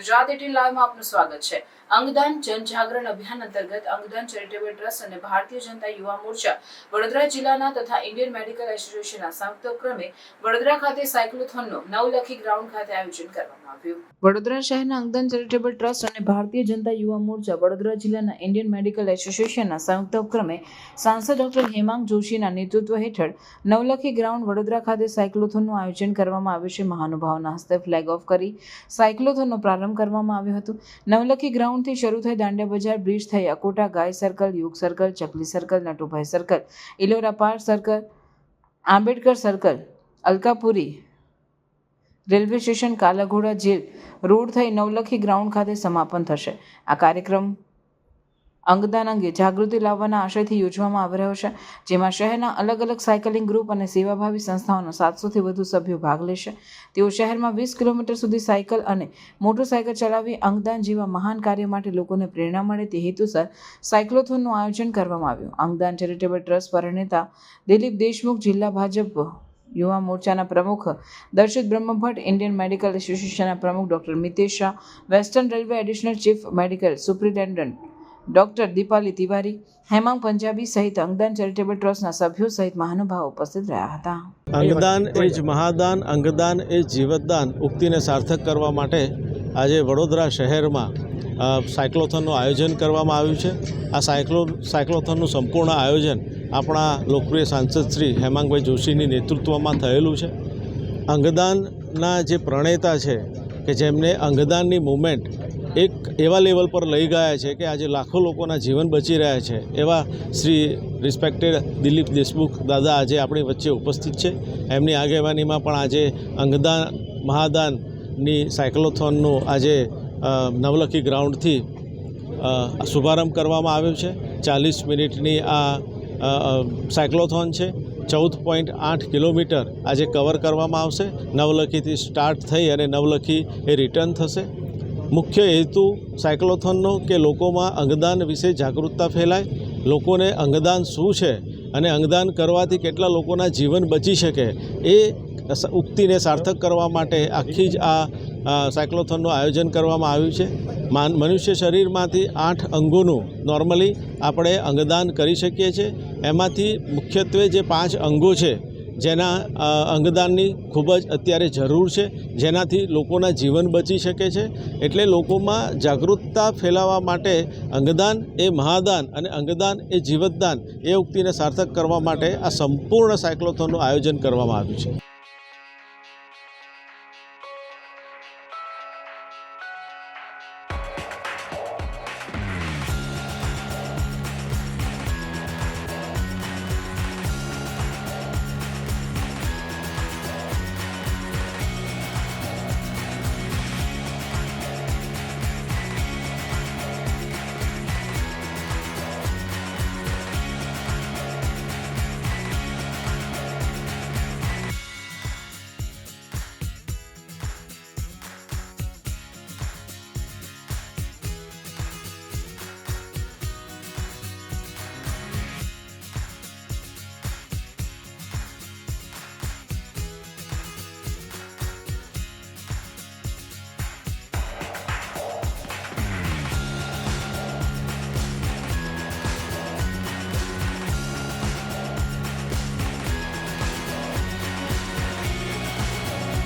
ગુજરાત 18 લાઈવમાં આપનું સ્વાગત છે। અંગદાન જનજાગરણ અભિયાન અંતર્ગત અંગદાન ચેરિટેબલ ટ્રસ્ટ અને ભારતીય જનતા યુવા મોરચા વડોદરા જિલ્લાના તથા ઇન્ડિયન મેડિકલ એસોસિએશનના સંયુક્ત ઉપક્રમે વડોદરા ખાતે સાયક્લોથોનનું નવલખી ગ્રાઉન્ડ ખાતે આયોજન કરવામાં આવ્યું। વડોદરા શહેરના અંગદાન ચેરિટેબલ ટ્રસ્ટ અને ભારતીય જનતા યુવા મોરચા વડોદરા જિલ્લાના ઇન્ડિયન મેડિકલ એસોસિએશનના સંયુક્ત ઉપક્રમે સાંસદ ડોક્ટર હેમાંગ જોશીના નેતૃત્વ હેઠળ નવલખી ગ્રાઉન્ડ વડોદરા ખાતે સાયક્લોથોનનું આયોજન કરવામાં આવ્યું છે। મહાનુભાવોના હસ્તે ફ્લેગ ઓફ કરી સાયક્લોથોનનો પ્રારંભ કરવામાં આવ્યો હતો। નવલખી ગ્રાઉન્ડથી શરૂ થઈ દાંડિયા બજાર બ્રિજ થઈ અકોટા ગાય circle, Yug circle, Chakli circle, Natubhai circle, Ellora park circle, Ambedkar circle, Alkapuri railway station, Kalaghoda jail road થઈ નવલખી ગ્રાઉન્ડ ખાતે સમાપન થશે। આ કાર્યક્રમ અંગદાન અંગે જાગૃતિ લાવવાના આશયથી યોજવામાં આવી રહ્યો છે, જેમાં શહેરના અલગ અલગ સાયકલિંગ ગ્રુપ અને સેવાભાવી સંસ્થાઓના 700થી વધુ સભ્યો ભાગ લેશે। તેઓ શહેરમાં 20 કિલોમીટર સુધી સાયકલ અને મોટરસાયકલ ચલાવી અંગદાન જેવા મહાન કાર્ય માટે લોકોને પ્રેરણા મળે તે હેતુસર સાયક્લોથોનનું આયોજન કરવામાં આવ્યું। અંગદાન ચેરિટેબલ ટ્રસ્ટ પરિણેતા દિલીપ દેશમુખ, જિલ્લા ભાજપ યુવા મોરચાના પ્રમુખ દર્શિત બ્રહ્મભટ્ટ, ઇન્ડિયન મેડિકલ એસોસિએશનના પ્રમુખ doctor Mitesh Shah, western railway additional chief medical superintendent doctor Dipali Tiwari, Hemang Punjabi સહિત અંગદાન ચેરિટેબલ ટ્રસ્ટના સભ્યો સહિત મહાનુભાવો ઉપસ્થિત રહ્યા હતા। અંગદાન એ જ મહાદાન, અંગદાન એ જીવતદાન ઉક્તિને સાર્થક કરવા માટે આજે વડોદરા શહેરમાં સાયક્લોથોનનું આયોજન કરવામાં આવ્યું છે। આ સાયક્લોથોનનું સંપૂર્ણ આયોજન આપણા લોકપ્રિય સાંસદ શ્રી હેમાંગભાઈ જોશીની નેતૃત્વમાં થયેલું છે। અંગદાનના જે પ્રણેતા છે કે જેમને અંગદાનની મૂવમેન્ટ એક એવા લેવલ પર લઈ ગયા છે કે આજે લાખો લોકોના જીવન બચી રહ્યા છે, એવા શ્રી રિસ્પેક્ટેડ દિલીપ દેશમુખ દાદા આજે આપણી વચ્ચે ઉપસ્થિત છે। એમની આગેવાનીમાં પણ આજે અંગદાન મહાદાનની સાયક્લોથોનનું આજે નવલખી ગ્રાઉન્ડથી શુભારંભ કરવામાં આવ્યો છે। 40 મિનિટની આ સાયક્લોથોન છે। 14.8 કિલોમીટર આજે કવર કરવામાં આવશે। નવલખીથી સ્ટાર્ટ થઈ અને નવલખી એ રિટર્ન થશે। મુખ્ય હેતુ સાયક્લોથોનનો કે લોકોમાં અંગદાન વિશે જાગૃતતા ફેલાય, લોકોને અંગદાન શું છે અને અંગદાન કરવાથી કેટલા લોકોના જીવન બચી શકે એ ઉક્તિને સાર્થક કરવા માટે આખી જ આ સાયક્લોથોનનું આયોજન કરવામાં આવ્યું છે। મનુષ્ય શરીરમાંથી 8 અંગોનું નોર્મલી આપણે અંગદાન કરી શકીએ છીએ। એમાંથી મુખ્યત્વે જે 5 અંગો છે જેના અંગદાનની ખૂબ જ અત્યારે જરૂર છે, જેનાથી લોકોના જીવન બચી શકે છે। એટલે લોકોમાં જાગૃતતા ફેલાવવા માટે અંગદાન એ મહાદાન અને અંગદાન એ જીવતદાન એ ઉક્તિને સાર્થક કરવા માટે આ સંપૂર્ણ સાયક્લોથોનનું આયોજન કરવામાં આવ્યું છે।